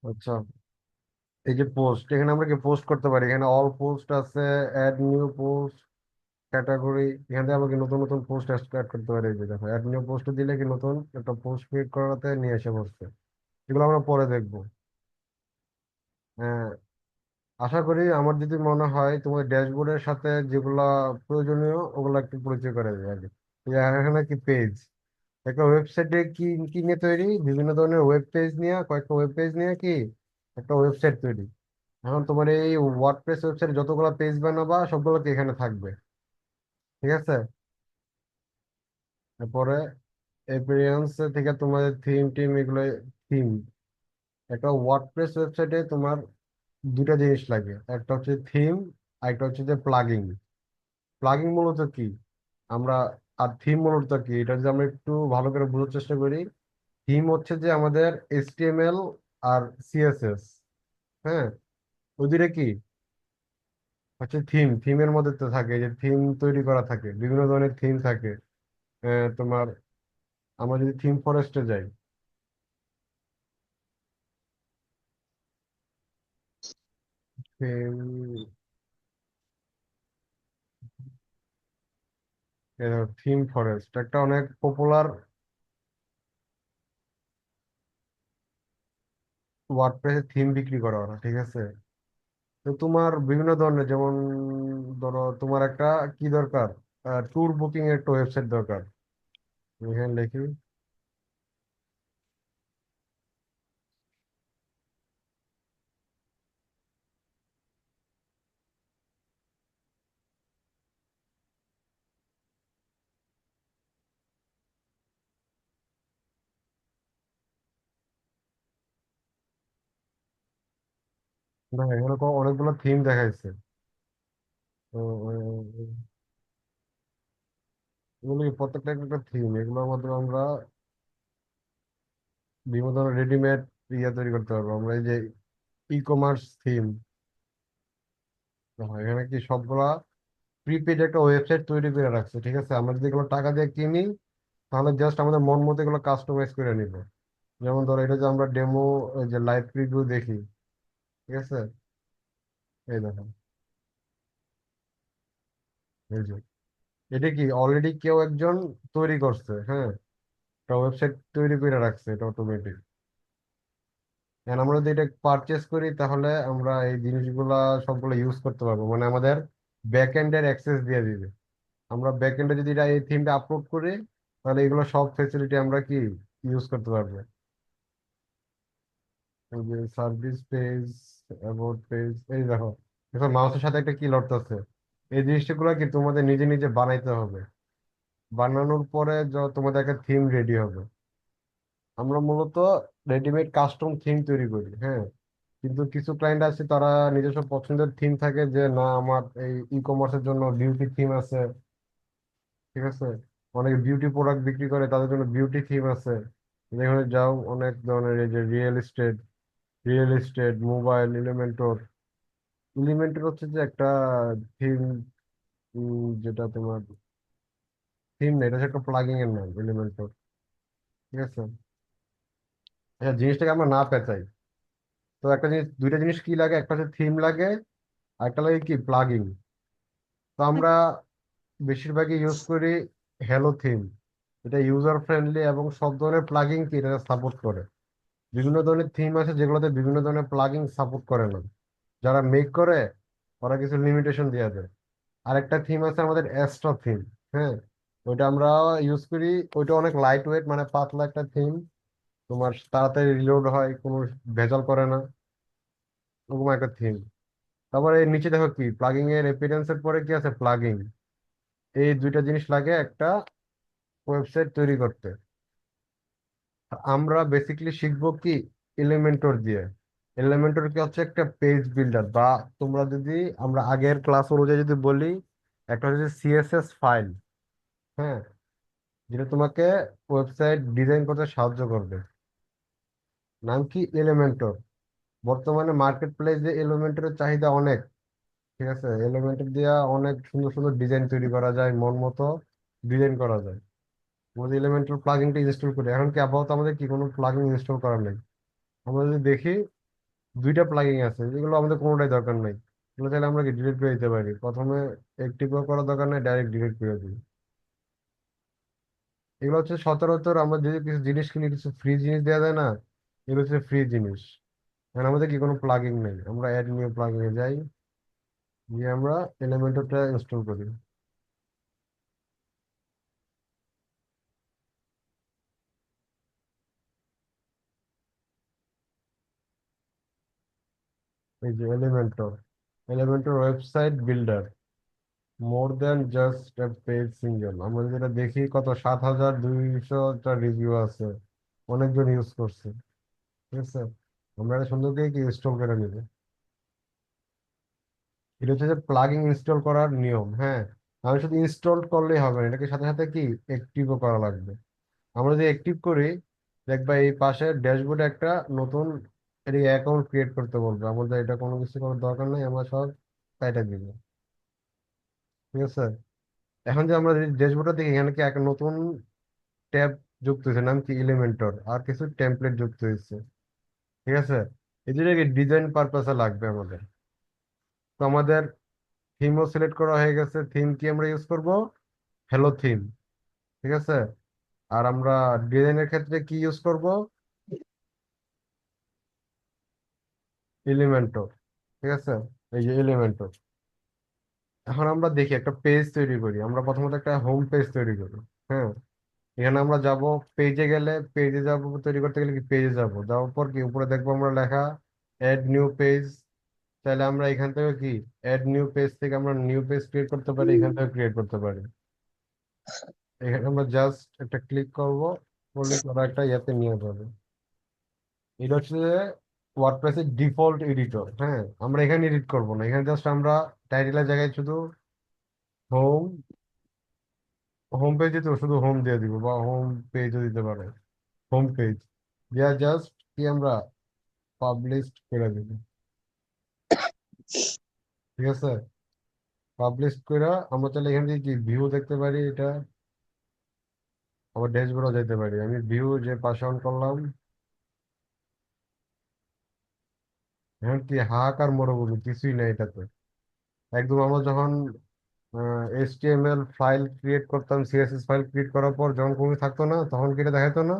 আচ্ছা, এই যে পোস্ট, এখানে আমরা কি পোস্ট করতে পারি? এখানে অল পোস্ট আছে, অ্যাড নিউ পোস্ট, ক্যাটাগরি। এখান থেকে আমরা কি নতুন নতুন পোস্ট অ্যাড করতে পারি? এই যে দেখো, অ্যাড নিউ পোস্ট দিলে কি নতুন একটা পোস্ট ক্রিয়েট করাতে নিয়ে এসে বসছে। এগুলো আমরা পরে দেখবো। হ্যাঁ, আশা করি আমার যদি মনে হয় তোমার ড্যাশবোর্ডের সাথে যেগুলা প্রয়োজনীয় ওগুলো একটু পরিচয় করে দেবে আগে। এই যে এখানে কি পেজ, একটা ওয়েবসাইটে কি কি নিয়ে তৈরি, বিভিন্ন ধরনের ওয়েব পেজ নিয়ে, কয়েকটা ওয়েব পেজ নিয়ে কি একটা ওয়েবসাইট তৈরি। এখন তোমার এই ওয়ার্ডপ্রেস ওয়েবসাইটে যতগুলো পেজ বানাবা সবগুলো কি এখানে থাকবে। ঠিক আছে। তারপরে এপিরিয়েন্স থেকে তোমাদের থিম টিম এগুলো। থিম, একটা ওয়ার্ডপ্রেস ওয়েবসাইটে তোমার দুটা জিনিস লাগে, একটা হচ্ছে থিম আর একটা হচ্ছে যে প্লাগিং। প্লাগিং মূলত কি আমরা, আর থিম মূলত কি, এটা যদি আমরা একটু ভালো করে বোঝার চেষ্টা করি। থিম হচ্ছে যে আমাদের এইচটিএমএল আর সিএসএস। হ্যাঁ, ওই দুইটা কি হচ্ছে থিম। থিমের মধ্যে তো থাকে যে থিম তৈরি করা থাকে, বিভিন্ন ধরনের থিম থাকে। তোমার আমরা যদি থিম ফরেস্টে যাই, থিম ফরেস্ট একটা অনেক পপুলার ওয়ার্ডপ্রেসে থিম বিক্রি করা ওরা। ঠিক আছে। তো তোমার বিভিন্ন ধরনের, যেমন ধরো তোমার একটা কি দরকার, ট্যুর বুকিং এর একটা ওয়েবসাইট দরকার। আমি এখানে লিখি, না এখানে অনেকগুলো থিম দেখাইছে। তো এগুলো কি প্রত্যেকটা একটা থিম, এগুলোর মাধ্যমে আমরা বিভিন্ন ধরনের রেডিমেড ইয়ে তৈরি করতে পারবো আমরা। এই যে ই কমার্স থিম, এখানে কি সবগুলা প্রিপেড একটা ওয়েবসাইট তৈরি করে রাখছে। ঠিক আছে, আমরা যদি এগুলো টাকা দিয়ে কিনি তাহলে জাস্ট আমাদের মন মতো এগুলো কাস্টমাইজ করে নিব। যেমন ধরো এটা যে আমরা ডেমো, যে লাইভ প্রিভিউ দেখি। ঠিক আছে, এই দেখো, এই যে এটা কি অলরেডি কেউ একজন তৈরি করছে। হ্যাঁ, একটা ওয়েবসাইট তৈরি করে রাখছে, এটা অটোমেটিক। এখন আমরা যদি এটা পারচেস করি তাহলে আমরা এই জিনিসগুলা সবগুলো ইউজ করতে পারবো, মানে আমাদের ব্যাক এন্ডের অ্যাক্সেস দিয়ে দিবে। আমরা ব্যাক এন্ডে যদি এটা এই থিমটা আপলোড করি তাহলে এগুলো সব ফেসিলিটি আমরা কি ইউজ করতে পারবো। এই যে সার্ভিস পেজ, অ্যাবাউট পেজ, এই দেখো, এখন মাউসের সাথে একটা কি লড়তেছে। এই জিনিসগুলো কি তোমাদের নিজে নিজে বানাইতে হবে। বানানোর পরে তোমাদের একটা থিম রেডি হবে। আমরা মূলত রেডিমেড কাস্টম থিম তৈরি করি। হ্যাঁ, কিন্তু কিছু ক্লায়েন্ট আছে তারা নিজস্ব পছন্দের থিম থাকে, যে না আমার এই ই কমার্সের জন্য বিউটি থিম আছে। ঠিক আছে, অনেকে বিউটি প্রোডাক্ট বিক্রি করে, তাদের জন্য বিউটি থিম আছে। যেখানে যাও অনেক ধরনের, এই যে real estate, mobile, Elementor. Elementor হচ্ছে যে একটা থিম, যেটা তোমার থিম না, এটা হচ্ছে একটা প্লাগিং এর নাম এলিমেন্টর। ঠিক আছে। আচ্ছা, জিনিসটাকে আমরা না পেঁচাই, তো একটা জিনিস, দুইটা জিনিস কি লাগে, একটা হচ্ছে থিম লাগে আর একটা লাগে কি প্লাগিং। তো আমরা বেশিরভাগই ইউজ করি হ্যালো থিম। এটা ইউজার ফ্রেন্ডলি এবং সব ধরনের প্লাগিং কি এটা সাপোর্ট করে। বিভিন্ন ধরনের থিম আছে যেগুলোতে বিভিন্ন ধরনের প্লাগিং সাপোর্ট করে না, যারা মেক করে ওরা কিছু লিমিটেশন দিয়ে দেয়। আরেকটা থিম আছে আমাদের অ্যাস্ট্রা থিম। হ্যাঁ, ওইটা আমরা ইউজ করি। ওইটা অনেক লাইট ওয়েট, মানে পাতলা একটা থিম, তোমার তাড়াতাড়ি রিলোড হয়, কোনো ভেজাল করে না, ওরকম একটা থিম। তারপরে এর নিচে দেখো কি প্লাগিং এর এপিডেন্স এর পরে কি আছে, প্লাগিং। এই দুইটা জিনিস লাগে একটা ওয়েবসাইট তৈরি করতে। আর আমরা বেসিক্যালি শিখবো কি এলিমেন্টর দিয়ে। এলিমেন্টর কি হচ্ছে একটা পেজ বিল্ডার, বা তোমরা যদি আমরা আগের ক্লাস অনুযায়ী যদি বলি, একটা হচ্ছে সিএসএস ফাইল। হ্যাঁ, যেটা তোমাকে ওয়েবসাইট ডিজাইন করতে সাহায্য করবে। নাম কি এলিমেন্টর। বর্তমানে মার্কেট প্লেসে এলিমেন্টরের চাহিদা অনেক। ঠিক আছে, এলিমেন্টর দিয়ে অনেক সুন্দর সুন্দর ডিজাইন তৈরি করা যায়, মন মতো ডিজাইন করা যায়। আমাদের এলিমেন্টর প্লাগইনটা ইনস্টল করি, এখন কি আপাতত আমাদের কি কোনো প্লাগইন ইনস্টল করা নেই। আমরা যদি দেখি, দুইটা প্লাগিং আছে, যেগুলো আমাদের কোনোটাই দরকার নাই। এগুলো চাইলে আমরা কি ডিলিট করে দিতে পারি, প্রথমে অ্যাক্টিভ করার দরকার নেই, ডাইরেক্ট ডিলিট করে দিই। এগুলো হচ্ছে সচরাচর আমরা যদি কিছু জিনিস কিনি, কিছু ফ্রি জিনিস দেওয়া যায় না, এগুলো হচ্ছে ফ্রি জিনিস। এখন আমাদের কি কোনো প্লাগইন নেই, আমরা অ্যাড নিউ প্লাগইন এ যাই, গিয়ে আমরা এলিমেন্টরটা ইনস্টল করি। এই যে Elementor, Elementor website builder, more than just a page single. আমরা যেটা দেখি কত 7,200টা রিভিউ আছে, অনেকজন ইউজ করছে। ঠিক আছে, আমরা এটা সুন্দর করে কি ইনস্টল করে নিব। এটা হচ্ছে যে প্লাগইন ইনস্টল করার নিয়ম, হ্যাঁ। আমি শুধু ইনস্টল করলেই হবে না, এটাকে সাথে সাথে কি অ্যাক্টিভও করা লাগবে। আমরা যদি অ্যাক্টিভ করি, দেখবা এই পাশে ড্যাশবোর্ডে একটা নতুন অ্যাকাউন্ট ক্রিয়েট করতে বলবে, আমাদের এটা কোনো কিছু করার দরকার নেই, আমরা সব কাইটা দিব। ঠিক আছে, এখন যে আমরা ড্যাশবোর্ডটা দেখি, এখানে কি একটা নতুন ট্যাব যুক্ত হয়েছে, নাম কি এলিমেন্টর, আর কিছু টেমপ্লেট যুক্ত হয়েছে। ঠিক আছে, এই দুটাকে ডিজাইন পারপাসে লাগবে আমাদের। তো আমাদের থিমও সিলেক্ট করা হয়ে গেছে, থিম কি আমরা ইউজ করব, হ্যালো থিম। ঠিক আছে, আর আমরা ডিজাইনের ক্ষেত্রে কি ইউজ করব, এলিমেন্টর। ঠিক আছে, এই যে এলিমেন্টর। এখন আমরা দেখি একটা পেজ তৈরি করি, আমরা প্রথমত একটা হোম পেজ তৈরি করি। হ্যাঁ, এখানে আমরা যাব, পেজে গেলে, পেজে যাব, তৈরি করতে গেলে কি পেজে যাব, যাওয়ার পর কি উপরে দেখবো আমরা লেখা অ্যাড নিউ পেজ। তাহলে আমরা এখান থেকে কি অ্যাড নিউ পেজ থেকে আমরা নিউ পেজ ক্রিয়েট করতে পারি, এখান থেকে ক্রিয়েট করতে পারি। এখানে আমরা জাস্ট একটা ক্লিক করব, করলে তারা একটা ইয়াতে নিয়ে যাবে। এটা হচ্ছে ওয়ার্ডপ্রেসের ডিফল্ট এডিটর। হ্যাঁ, আমরা এখানে এডিট করব না, এখানে জাস্ট আমরা টাইটেলের জায়গায় শুধু হোম, হোম পেজে তো শুধু হোম দিয়ে দিব, বা হোম পেজও দিতে পারে, হোম পেজ দিয়া জাস্ট কি আমরা পাবলিশ করে দিব। ঠিক আছে, পাবলিশ করে আমরা তাহলে এখান থেকে কি ভিউ দেখতে পারি, এটা আবার ড্যাশবোর্ডও যেতে পারি। আমি ভিউ যে পাস অন করলাম, এখন কি হাহাকার মরুভূমি, কিছুই নেই এটাতে। একদম আমরা যখন এইচটিএমএল ফাইল ক্রিয়েট করতাম, সিএসএস ফাইল ক্রিয়েট করার পর যখন কোনো থাকতো না, তখন কি এটা দেখাতো না,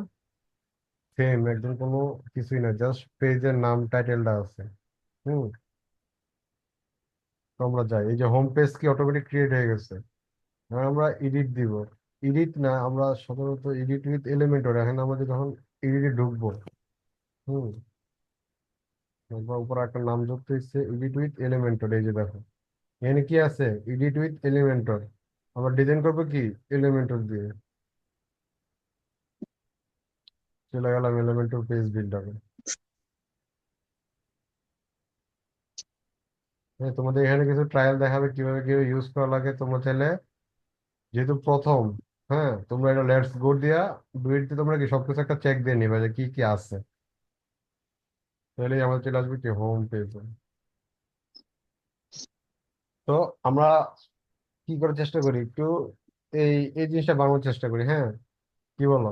সেম একদম কোনো কিছুই না, জাস্ট পেজের নাম টাইটেলটা আছে। হুম, তো আমরা যাই, এই যে হোম পেজ কি অটোমেটিক ক্রিয়েট হয়ে গেছে। এবার আমরা এডিট দিব, এডিট না, আমরা সাধারণত এডিট উইথ এলিমেন্টর, এখন আমাদের যখন এডিটে ঢুকবো, হুম, একবার উপর একটা নাম যুক্ত হচ্ছে এডিট উইথ এলিমেন্টর, এই যে দেখো এখানে কি আছে, এডিট উইথ এলিমেন্টর। আমরা ডিজাইন করবো কি এলিমেন্টর দিয়ে, চলে গেলাম এলিমেন্টর পেজ বিল্ডারে। হ্যাঁ, তোমাদের এখানে কিছু ট্রায়াল দেখাবে কিভাবে কিভাবে ইউজ করা লাগে, তোমরা চাইলে, যেহেতু প্রথম, হ্যাঁ, তোমরা এটা লেটস গো দিয়া ডুইট দিয়ে তোমরা কি সবকিছু একটা চেক দিয়ে নিবে যে কি কি আছে, তাহলেই আমাদের চলে আসবে কি হোম পেজে। তো আমরা কি করার চেষ্টা করি একটু, এই এই জিনিসটা বানানোর চেষ্টা করি, হ্যাঁ, কি বলো,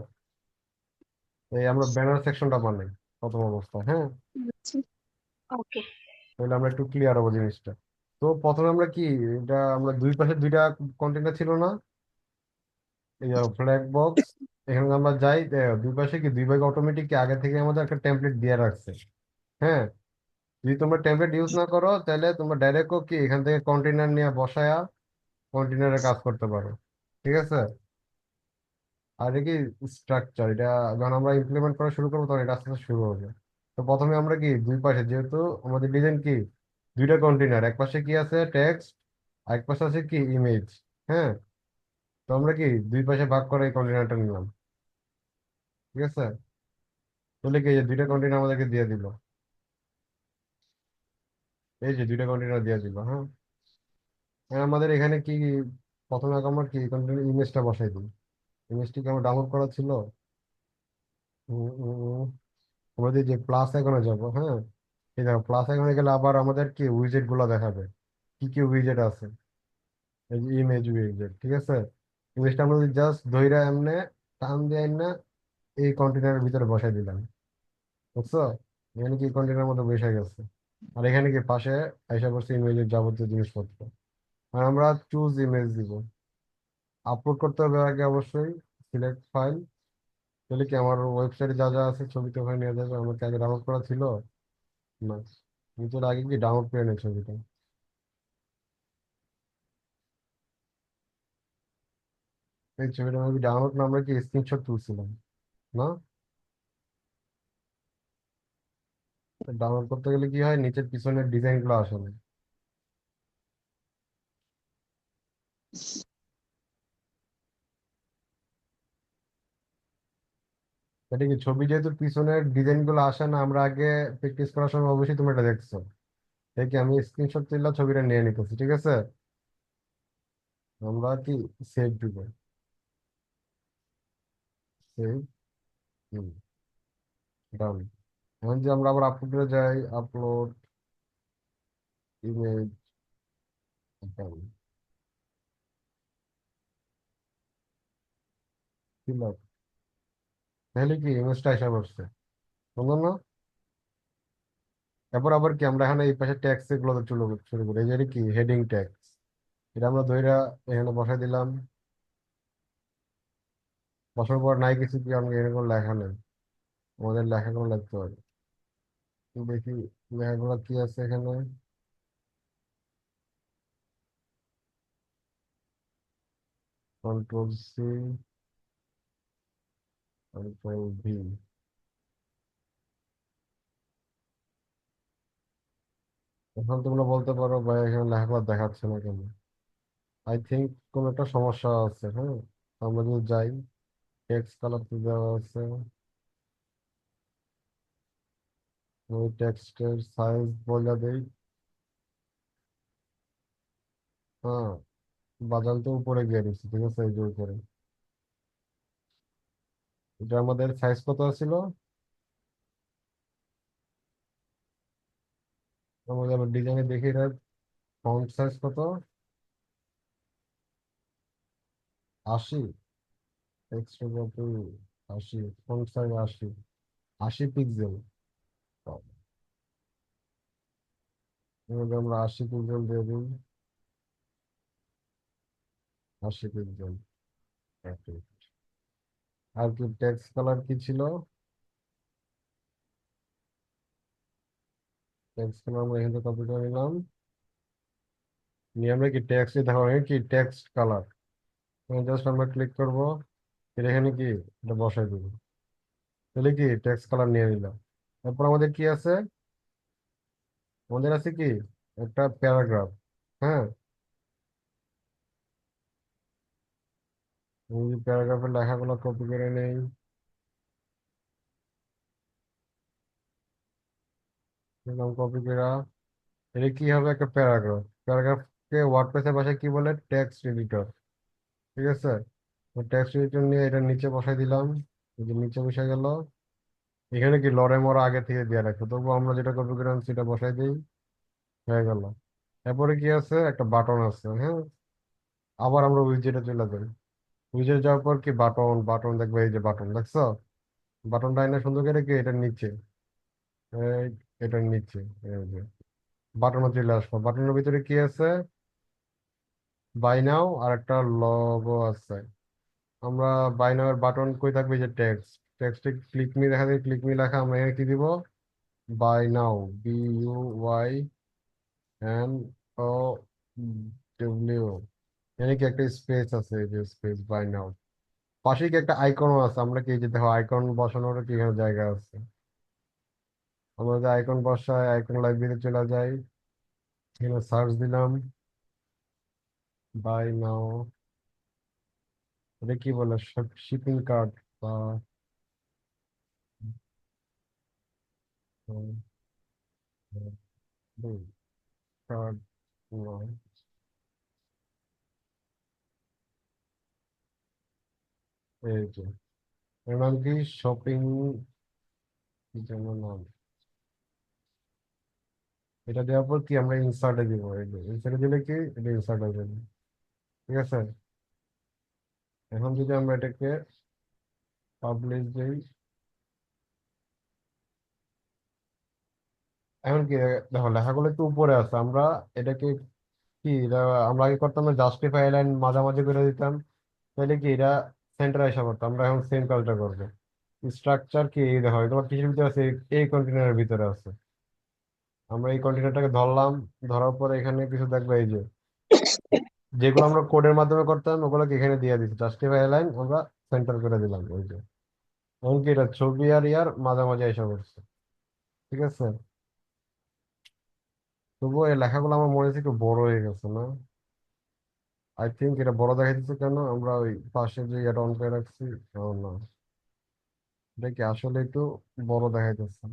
এই আমরা ব্যানার সেকশনটা বানাই প্রথম অবস্থায়, হ্যাঁ, ওকে। তাহলে আমরা একটু ক্লিয়ার হবো জিনিসটা। তো প্রথমে আমরা কি, এটা আমরা দুই পাশে দুইটা কন্টেনার ছিল না, এই যে ফ্ল্যাগ বক্স, এখানে আমরা যাই, দুই পাশে কি দুই ভাগে অটোমেটিক আগে থেকে আমাদের একটা টেমপ্লেট দিয়ে রাখছে। হ্যাঁ, যদি তোমরা টেমপ্লেট ইউজ না করো, তাহলে তোমরা ডাইরেক্ট কি এখান থেকে কন্টেনার নিয়ে বসায়া কন্টেনারে কাজ করতে পারো। ঠিক আছে, আর এটা কি স্ট্রাকচার, এটা যখন আমরা ইমপ্লিমেন্ট করা শুরু করবো তখন এটা আস্তে আস্তে শুরু হবে। তো প্রথমে আমরা কি দুই পাশে, যেহেতু আমাদের ডিজাইন কি দুইটা কন্টেনার, এক পাশে কি আছে টেক্সট, আর এক পাশে আছে কি ইমেজ। হ্যাঁ, তো আমরা কি দুই পাশে ভাগ করে এই কন্টেনারটা নিলাম। ঠিক আছে, তাহলে কি এই যে দুইটা কন্টেনার আমাদেরকে দিয়ে দিল, এই যে দুইটা কন্টেনার দিয়ে দিল। হ্যাঁ, হ্যাঁ, আমাদের এখানে কি প্রথমে আগে আমরা কি কন্টেনার ইমেজটা বসাই দিই, ইমেজটিকে আমার ডাউনলোড করা ছিল। উম, উম, উম, আমাদের যে প্লাস আইকনে যাব, হ্যাঁ, এই দেখো প্লাস আইকনে গেলে আবার আমাদের কি উইজেট গুলো দেখাবে, কি কি উইজেট আছে, এই যে ইমেজ উইজেট। ঠিক আছে, ইমেজটা আমরা জাস্ট ধইরা এমনে টান দিয়ে না এই কন্টেনারের ভিতরে বসাই দিলাম, বুঝছো। এখানে কি কন্টেনার মধ্যে বসে গেছে, আর এখানে কি পাশে আইসা করছে ইমেজের যাবতীয় জিনিসপত্র। আর আমরা চুজ ইমেজ দিব, আপলোড করতে হবে আগে অবশ্যই। সিলেক্ট ফাইল, তাহলে কি আমার ওয়েবসাইটে যা যা আছে ছবি তো ওখানে নিয়ে যাবে, আমার কি আগে ডাউনলোড করা ছিল? না, আমি তো আগে কি ডাউনলোড করে নেই ছবিটা। এই ছবিটা আমি ডাউনলোড না, আমরা কি স্ক্রিনশট তুলছিলাম না? ডাউনলোড করতে গেলে কি হয়, নিচের পিছনের ডিজাইন গুলো আসে না। এটা কি ছবি যেহেতু পিছনের ডিজাইন গুলো আসে না, আমরা আগে প্র্যাকটিস করার সময় অবশ্যই তুমি এটা দেখছো। এই কি আমি স্ক্রিনশট তুললাম, ছবিটা নিয়ে নিতেছি, ঠিক আছে? আমরা কি সেভ দিব, সেভ, ডান। এখন যে আমরা আবার আপলোডে যাই, আপলোড ইমেজ, ডান, ফিল। তাহলে কি ইমেজটা আসা করছে, সুন্দর না? এরপর আবার কি আমরা এখানে এই পাশে ট্যাক্স এগুলো শুরু শুরু করি, এই যে এটা কি হেডিং ট্যাক্স, এটা আমরা ধইরা এখানে বসাই দিলাম। বসার পর নাই কিছু, কি আমরা এখানে কোনো লেখা নেই, আমাদের লেখাগুলো লিখতে হবে। তো দেখি লেখাগুলো কি আছে এখানে। Control C, control V। এখন তোমরা বলতে পারো ভাই এখানে লেখাগুলো দেখাচ্ছে না কেন? আই থিঙ্ক কোনো একটা সমস্যা আছে, হ্যাঁ। আমরা যদি যাই, টেক্সট কালার তো দেওয়া আছে, ওই টেক্সটের সাইজ বলে দেই। হ্যাঁ, বাজাল তো উপরে গিয়ে দিচ্ছি, ঠিক আছে, এই যে উপরে। এটা আমাদের সাইজ কত ছিল? আমাদের ডিজাইনে দেখি এটা ফন্ট সাইজ কত, 80। টেক্সট কত, 80, ফন্ট সাইজ 80, 80 পিক্সেল। আমরা 80 পিক্সেল দিয়ে দিই, 80 পিক্সেল। আর কি টেক্সট কালার কি ছিল? টেক্সট কালার আমরা এখান থেকে কপি করে নিলাম, নিয়ে আমরা কি টেক্সট দেখো কি টেক্সট কালার, জাস্ট আমরা ক্লিক করবো, এর এখানে কি এটা বসাই দিব, তাহলে কি টেক্সট কালার নিয়ে নিলাম। তারপর আমাদের কি আছে, আমাদের আছে কি একটা প্যারাগ্রাফ। হ্যাঁ, আমি প্যারাগ্রাফের লেখাগুলো কপি করে নেই, নিলাম কপি করা। এটা কি হবে, একটা প্যারাগ্রাফ। প্যারাগ্রাফকে ওয়ার্ডপ্রেসের ভাষায় কি বলে, টেক্সট এডিটর, ঠিক আছে। টেক্সট এডিটর নিয়ে এটা নিচে বসাই দিলাম, এই যে নিচে বসে গেল। এখানে কি লরে মরে আগে থেকে দিয়ে রাখো, তবু আমরা যেটা কপি করে আনছি সেটা বসাই দিই, হয়ে গেল। এরপরে কি আছে, একটা বাটন আছে, হ্যাঁ। আবার আমরা উইজেটে চলে যাই, উইজেটে যাওয়ার পর কি বাটন, বাটন দেখবে, এই যে বাটন দেখছো, বাটনটা এনে সুন্দর করে কি এটার নিচে, এই এটার নিচে, এই যে বাটনে চলে আসবো। বাটনের ভিতরে কি আছে, বাই নাও আর একটা লগো আছে। আমরা বাই নাও এর বাটন কই থাকবে, এই যে টেক্সট, টেক্সটে ক্লিক মি দেখা যায়, ক্লিক মি লেখা, আমরা এখানে কি দিব, বাই নাও, BUYNO, এখানে কি একটা স্পেস আছে, এই যে স্পেস, বাই নাও। পাশে কি একটা আইকনও আছে, আমরা কি এই যে দেখো আইকন বসানোর কি এখানে জায়গা আছে। আমরা যে আইকন বসাই, আইকন লাইব্রেরিতে চলে যাই, এখানে সার্চ দিলাম বাই নাও, এটা কি বলে, শিপিং কার্ড বা কার্ড, এই যে এর নাম কি, শপিং, কি যেন নাম। এটা দেওয়ার পর কি আমরা ইনসার্টে দিব, এই যে ইনসার্টে দিলে কি এটা ইনসার্ট হয়ে যাবে, ঠিক আছে। এখন যদি আমরা এটাকে পাবলিশ দিই, এখন কি দেখো, লেখাগুলো একটু উপরে আছে, আমরা এটাকে কি এটা আমরা আগে করতাম না, জাস্টিফাই লাইন মাঝামাঝি করে দিতাম, তাহলে কি এটা সেন্টারে এসে পড়তো। আমরা এখন সেম কাজটা করবো। স্ট্রাকচার কি এই দেখো, তোমার কিসের ভিতরে আছে, এই কন্টেনারের ভিতরে আছে। আমরা এই কন্টেনারটাকে ধরলাম, ধরার পরে এখানে কিছু দেখবে, এই যে যেগুলো আমরা কোডের মাধ্যমে করতাম ওগুলোকে এখানে দিয়ে দিচ্ছি, জাস্টিফাই লাইন আমরা সেন্টার করে দিলাম, ওই যে এমনকি এটা ছবি আর ইয়ার মাঝামাঝি এসে পড়ছে। ঠিক আছে, তবুও এই লেখাগুলো আমার মনে হচ্ছে একটু বড় হয়ে গেছে না? আই থিঙ্ক এটা বড় দেখাইতেছে কেন, আমরা ওই পাশে যে এটা অন করে রাখছি। ও না, এটা কি আসলে একটু বড় দেখাইতেছে।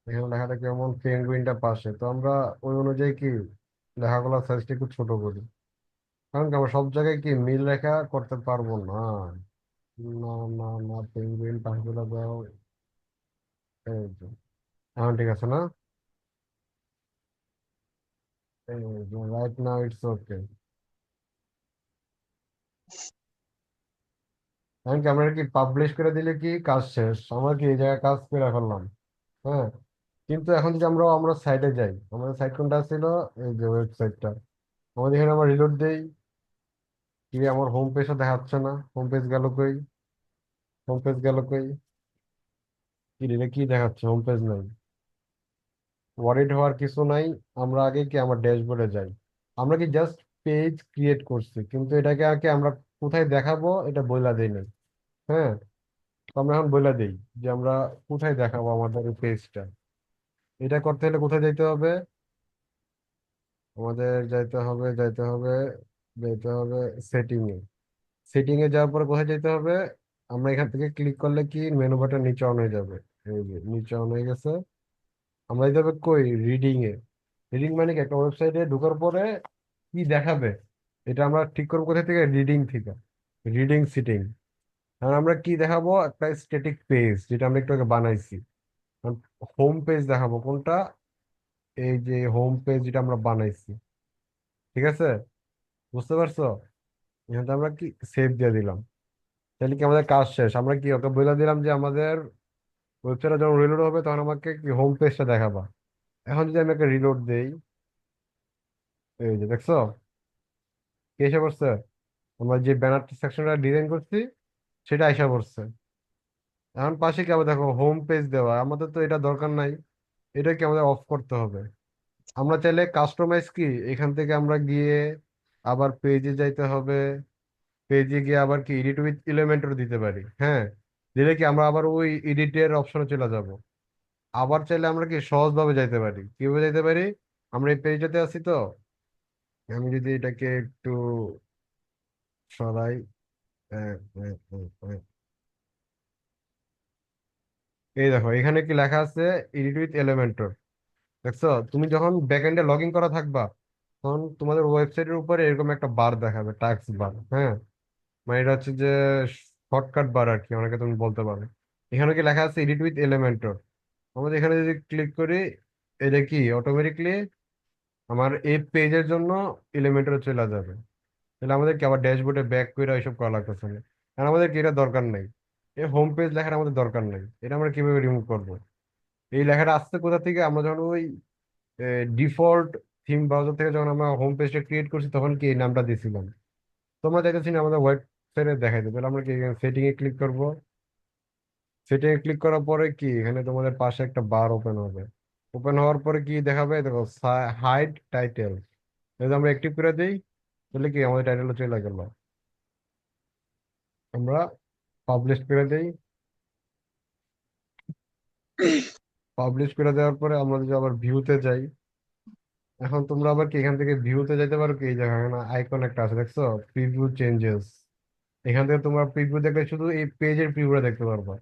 এখানে লেখাটা কেমন, পেঙ্গুইনটা পাশে, তো আমরা ওই অনুযায়ী কি লেখাগুলোর সাইজটা একটু ছোট করি। কারণ কি আমরা সব জায়গায় কি মিল রেখা করতে পারবো না। না না না, পেঙ্গুইন পাখিগুলো দাও। এই যে, এখন ঠিক আছে না? Right now it's okay. এখন কি আমরা কি পাবলিশ করে দিলে কি কাজ শেষ, আমরা কি এই জায়গায় কাজ করে ফেললাম? হ্যাঁ, কিন্তু এখন যদি আমরা সাইডে যাই, আমাদের সাইট কোনটা ছিল, এই যে ওয়েবসাইটটা, আমাদের এখানে আমরা রিলোড দেই, কি আমার হোম পেজও দেখাচ্ছে না, হোম পেজ গেল কই, হোম পেজ গেল কই, কি রে কি দেখাচ্ছে, হোম পেজ নাই। ওয়ারিড হওয়ার কিছু নাই, আমরা আগে কি আমার ড্যাশবোর্ডে যাই। আমরা কি জাস্ট পেজ ক্রিয়েট করছি, কিন্তু এটাকে আগে আমরা কোথায় দেখাবো এটা বইলা দেই নাই। হ্যাঁ, তো আমরা এখন বইলা দেই যে আমরা কোথায় দেখাবো আমাদের এই পেজটা। এটা করতে হলে কোথায় যাইতে হবে, আমাদের যাইতে হবে সেটিং এ। সেটিং এ যাওয়ার পরে কোথায় যেতে হবে, আমরা এখান থেকে ক্লিক করলে কি মেনু বাটন নিচে অন হয়ে যাবে। এই যে নিচে অন হয়ে গেছে। আমরা যেতে হবে কই, রিডিং এ। রিডিং মানে কি, একটা ওয়েবসাইটে ঢোকার পরে কি দেখাবে, এটা আমরা ঠিক করবো কোথা থেকে, রিডিং থেকে, রিডিং সিটিং। আর আমরা কি দেখাবো, একটা স্ট্যাটিক পেজ যেটা আমরা একটু আগে বানাইছি। হোম পেজ দেখাবো কোনটা, এই যে হোম পেজ যেটা আমরা বানাইছি। ঠিক আছে, বুঝতে পারছো? এখানে আমরা কি সেভ দিয়ে দিলাম, তাহলে কি আমাদের কাজ শেষ। আমরা কি ওকে বলে দিলাম যে আমাদের ওয়েবসাইটে যখন রিলোড হবে তখন আমাকে কি হোম পেজটা দেখাবা। এখন যদি আমি একটা রিলোড দেই, এই যে দেখছো কি এসে পড়ছে, আমরা যে ব্যানার সেকশনটা ডিজাইন করছি সেটা এসে পড়ছে। এখন পাশে কি আবার দেখো হোম পেজ দেওয়া, আমাদের তো এটা দরকার নাই, এটা কি আমাদের অফ করতে হবে। আমরা চাইলে কাস্টমাইজ কি, এখান থেকে আমরা গিয়ে আবার পেজে যাইতে হবে, পেজে গিয়ে আবার কি এডিট উইথ এলিমেন্টর দিতে পারি। হ্যাঁ, দিলে কি আমরা আবার ওই এডিটের অপশনে চলে যাব। আবার চাইলে আমরা কি সহজভাবে যাইতে পারি, কিভাবে যাইতে পারি, আমরা এই পেজটাতে আছি তো, আমি যদি এটাকে একটু সরাই, আহ, আহ, আহ, আহ, এই দেখো এখানে কি লেখা আছে, এডিট উইথ এলিমেন্টর। দেখছো, তুমি যখন ব্যাকএন্ডে লগ ইন করা থাকবা তখন তোমাদের ওয়েবসাইটের উপরে এরকম একটা বার দেখাবে, টাস্ক বার। হ্যাঁ, মানে এটা হচ্ছে যে শর্টকাট বার আর কি, অনেকে তুমি বলতে পারো। এখানে কি লেখা আছে, এডিট উইথ এলিমেন্টর। আমাদের এখানে যদি ক্লিক করি, এটা কি অটোমেটিকলি আমার এই পেজের জন্য এলিমেন্টরে চলে যাবে। তাহলে আমাদের কি আবার ড্যাশবোর্ডে ব্যাক করে এইসব করা লাগতেছে না, কারণ আমাদের কি এটা দরকার নাই। এই হোম পেজ লেখাটা আমাদের দরকার নাই, এটা আমরা কিভাবে রিমুভ করবো। এই লেখাটা আসছে কোথা থেকে, আমরা যখন ওই ডিফল্ট থিম ব্রাউজার থেকে যখন আমরা হোম পেজটা ক্রিয়েট করছি তখন কি এই নামটা দিয়েছিলাম। তোমরা চাইতেছি না আমাদের ওয়েবসাইটে দেখাই দেবে, তাহলে আমরা কি সেটিং এ ক্লিক করবো। সেটিং এ ক্লিক করার পরে কি এখানে তোমাদের পাশে একটা বার ওপেন হবে। ওপেন হওয়ার পরে কি দেখাবে, দেখো হাইড টাইটেল, যদি আমরা অ্যাক্টিভ করে দিই তাহলে কি আমাদের টাইটেলটা চলে গেল। আমরা পাবলিশ করে দিই, পাবলিশ করে দেওয়ার পরে আমরা যদি আবার ভিউতে যাই, এখন তোমরা আবার কি এখান থেকে ভিউতে যাইতে পারো, কি এই জায়গা আইকন একটা আছে দেখছো, প্রিভিউ চেঞ্জেস। এখান থেকে তোমরা প্রিভিউ দেখলে শুধু এই পেজের প্রিভিউটা দেখতে পারবা।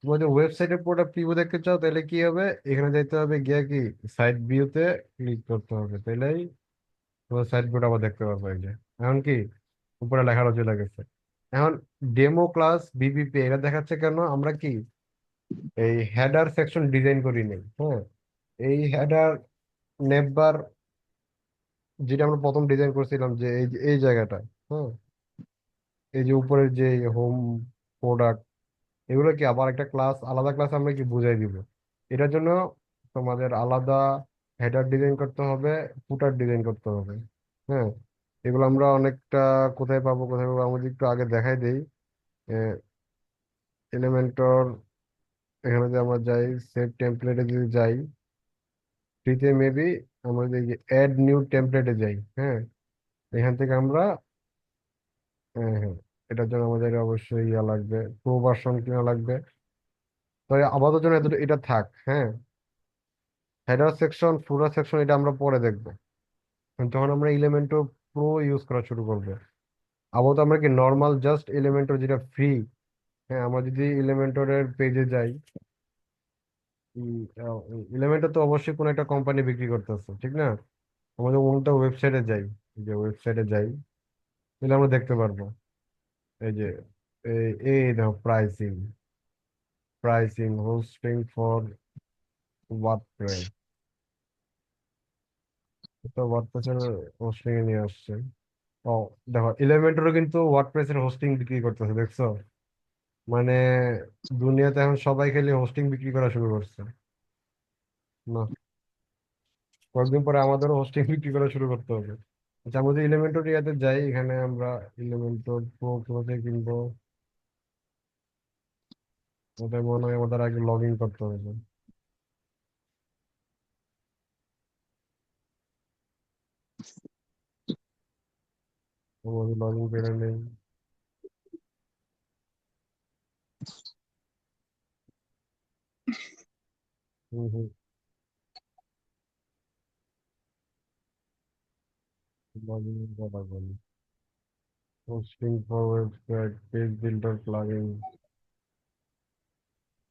তোমার যে ওয়েবসাইটের পুরোটা প্রিভিউ দেখতে চাও তাহলে কি হবে, এখানে যাইতে হবে, গিয়ে কি সাইট ভিউতে ক্লিক করতে হবে, তাহলেই তোমার সাইট ভিউটা আবার দেখতে পারবে। এই যে এখন কি উপরে লেখাটা চলে গেছে। এখন ডেমো ক্লাস বিবিপি এটা দেখাচ্ছে কেন, আমরা কি এই হেডার সেকশন ডিজাইন করি নাই। হ্যাঁ, এই হেডার নেবার যেটা আমরা প্রথম ডিজাইন করছিলাম, যে এই জায়গাটা, হ্যাঁ, এই যে উপরের যে হোম প্রোডাক্ট, এগুলো কি আবার একটা ক্লাস, আলাদা ক্লাস আমরা কি বুঝাই দিব। এটার জন্য তোমাদের আলাদা হেডার ডিজাইন করতে হবে, ফুটার ডিজাইন করতে হবে। হ্যাঁ, এগুলো আমরা অনেকটা কোথায় পাবো আমাদের একটু আগে দেখাই দেই। এলিমেন্টর, এখানে যে আমরা যাই, সেভ টেমপ্লেটে যদি যাই, ফ্রিতে মেবি আমরা যে অ্যাড নিউ টেমপ্লেটে যাই। হ্যাঁ, এখান থেকে আমরা, হ্যাঁ হ্যাঁ, এটার জন্য আমাদের অবশ্যই ইয়া লাগবে, প্রো ভার্সন কিনা লাগবে। তবে আপাতত জন্য এটা থাক। হ্যাঁ, হেডার সেকশন ফুটার সেকশন এটা আমরা পরে দেখবো, তখন আমরা এলিমেন্টর প্রো ইউজ করা শুরু করবো। আপাতত আমরা কি নর্মাল জাস্ট এলিমেন্টর যেটা ফ্রি। হ্যাঁ, আমরা যদি এলিমেন্টরের পেজে যাই, এলিমেন্টর তো অবশ্যই কোনো একটা কোম্পানি বিক্রি করতেছে, ঠিক না? আমাদের অন্যটা ওয়েবসাইটে যাই, যে ওয়েবসাইটে যাই, তাহলে আমরা দেখতে পারবো। এই যে এই দেখো, প্রাইসিং, হোস্টিং ফর ওয়ার্ডপ্রেস। তো ওয়ার্ডপ্রেসের হোস্টিং এ নিয়ে আসছে। ও, দেখো এলিমেন্টরও কিন্তু ওয়ার্ডপ্রেসের হোস্টিং বিক্রি করতেছে, দেখছো? মানে দুনিয়াতে এখন সবাই খালি হোস্টিং বিক্রি করা শুরু করছে। না, কয়েকদিন পরে আমাদেরও হোস্টিং বিক্রি করা শুরু করতে হবে। আচ্ছা, আমরা যদি এলিমেন্টর ইয়াতে যাই, এখানে আমরা এলিমেন্টর প্রো প্রোতে কিনবো। ওদের মনে হয় আমাদের আগে লগ ইন করতে হবে। আমাদের লগ ইন করে নেই। হম হম, লগ ইন কথা বলি। Hosting for website, page builder plugin.